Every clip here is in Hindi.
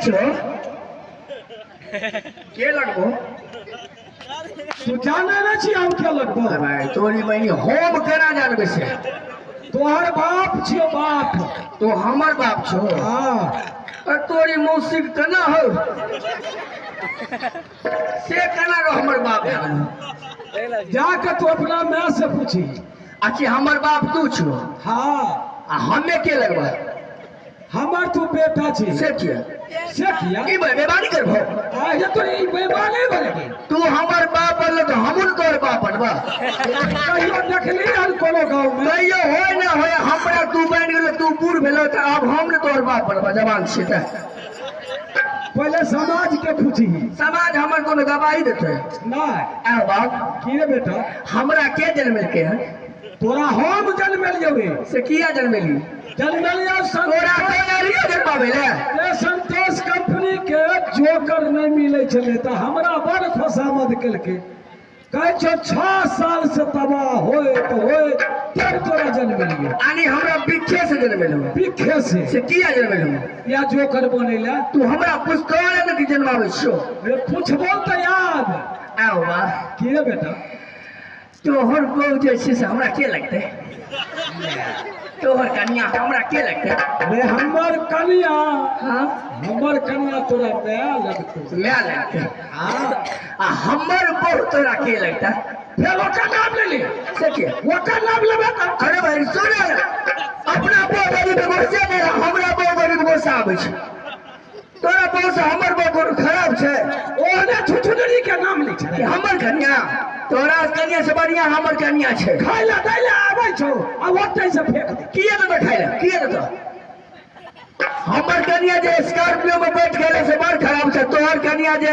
छो के लगबो तू जाने ना छी हम क्या लगबो भाई तोरी बहनी हम केना जानबे से तोहर बाप छियो बाप तो हमर बाप छो हाँ और तोरी मौसी केना हो से केना रो हमर बाप है जाके तू अपना माँ से पूछी आखि हमर बाप तू छो हाँ आ हमें के लगबा हमार तू बेटा छी से किया ई बेबानी करबो ये तो ई बेबानी बोलेगी तू हमर बाप बनल तो हमन तोर बाप बनबा कहियो देखली हन कोनो गांव में कहियो होय ना होय हमरा तू बन गेल तू बूढ़ भेलो त अब हम न तोर बाप बनबा जवान छी त पहले समाज के पूछी समाज हमर कोनो गवाही देते ना आ बाप की रे बेटा हमरा के जन्म के है तोरा हम जन्म लियो रे से किया जन्म ली जन्म लियो तोरा कोना लियो जन्मावे ले ए संतोष कंपनी के जोकर नहीं मिले चले त हमरा बड़ खुशामद केलके कहे छो 6 साल से तबाह होए तो होए फिर तोरा जन्म लियो आनी हमरा पीछे से जन्म लो पीछे से किया जन्म लो या जोकर बनेला तू हमरा पुस्तकालय में की जन्मावे छो रे पूछबो त याद आओ बा की रे बेटा तोहर बहू जैसे से हमरा के लगते तोहर कन्या हमरा के लगते रे हमर कन्या हां हमर कन्या तोरा नया लगतो मैं लगते हां आ हमर बहू तोरा के लगता फिर ओकर नाम ले ले से के ओकर नाम लेबे त अरे भाई सुन अपना बहू गरीब गोसे ने हमरा बहू गरीब गोसा आबै छै तोरा बहू से हमर बहू खराब छै ओने छुछुदरी के नाम लिख कि हमर कन्या तोरा कन्या से बढ़िया हमर कन्या छै खाय ला दै ला आबै छौ आ ओतै से फेंक दे किए तो खाय ला किए तो हमर कन्या जे स्कॉर्पियो में बैठ गेले से बड़ खराब छै तोहर कन्या जे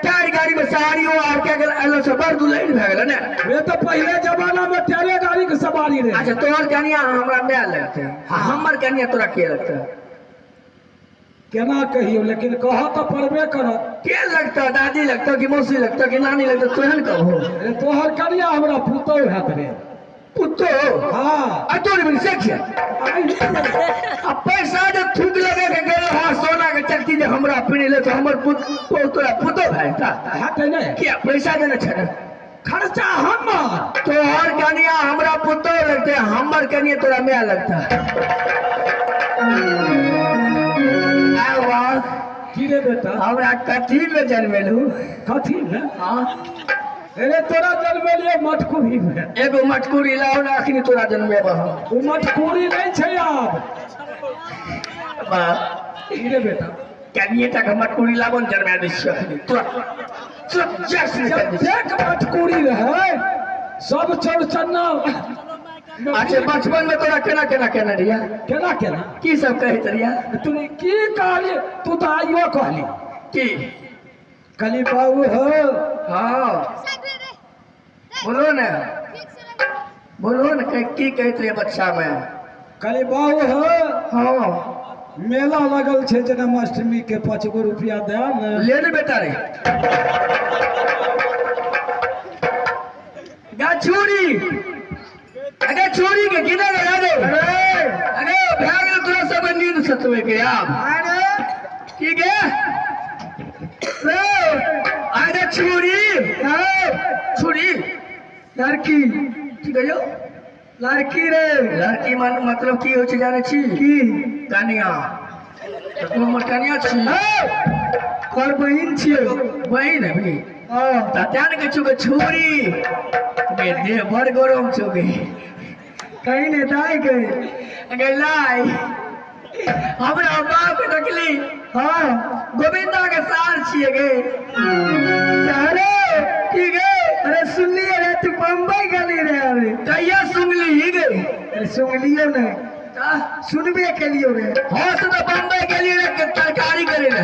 टायर गाड़ी में सवारी हो आर के गेल एलो से बड़ दुलैन भ गेल ने वे तो पहले जमाना में टायर गाड़ी के सवारी रहे अच्छा तोहर कन्या हमरा में लगते हमर कन्या तोरा के लगते केना कहियो लेकिन कह तो परबे करत के लगता दादी लगता कि मौसी लगता कि नानी लगता तोहन कहो रे तोहर कन्या हमरा पुतौ हैत रे पुतो हां आ तोरी में से किया आ पैसा जे थूक लगे के गेल हां सोना के चक्की जे हमरा पिने ले तो हमर पुतो तोरा पुतो भाई ता हैत ने क्या पैसा देने छै खर्चा हमर तोहर कन्या हमरा पुतो लगते हमर कन्या तोरा में लगता की रे बेटा हमरा कथी में जन्मेलू कथी में हां अरे तोरा जन्म लिए मटकुरी में एगो मटकुरी लाओ ना अखनी तोरा जन्मेबा वो मटकुरी नहीं छै आब बा की रे बेटा कनिए तक मटकुरी लाबन जन्मे दै छियै अखनी तोरा सब जैसे देख मटकुरी रहे सब चौचन्ना अच्छा बचपन में तोरा केना केना केना रिया केना केना की सब कहत रिया तू की कहली तू तो आइयो कहली की कली बाबू हो हां बोलो ना की कहत रे बच्चा में कली बाबू हो हां मेला लगल छै जन्माष्टमी के 5 गो रुपया दे न ले ले बेटा रे गाछुरी अरे छोरी के किने लगा दे अरे भाग रे तोरा सब नींद सतवे के आप अरे की गे अरे छोरी लड़की की गयो लड़की रे लड़की मतलब की हो छै जाने छी की कन्या तो हमर कन्या छी और बहिन छियै बहिन अभी तात्यान के छुके छोरी बे देह भर गरम छुके कहीं ने दाई गए लाई हमरा बाप देखली हां गोविंदा के सार छिए गे अरे की गे अरे सुनली रे तू बम्बई गली रे अरे कहिया सुनली ही गे अरे सुनलियो ने सुनबे केलियो रे हां तो बम्बई गेली रे तरकारी करे रे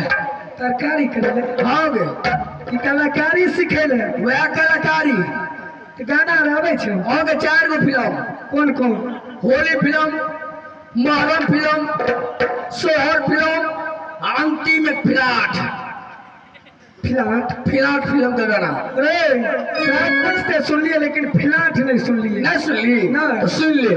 हां गे की कलाकारी सिखेले वह कलाकारी गाना आवे छै हां गे 4 गो फिल्म कौन होली फिल्म मोहर्रम फिल्म सोहर फिल्म अंतिम में फिलाट फिल्म का गाना रे सब कुछ तो सुन लिए लेकिन फिलाट नहीं सुन लिए नहीं सुन ली ना सुन ले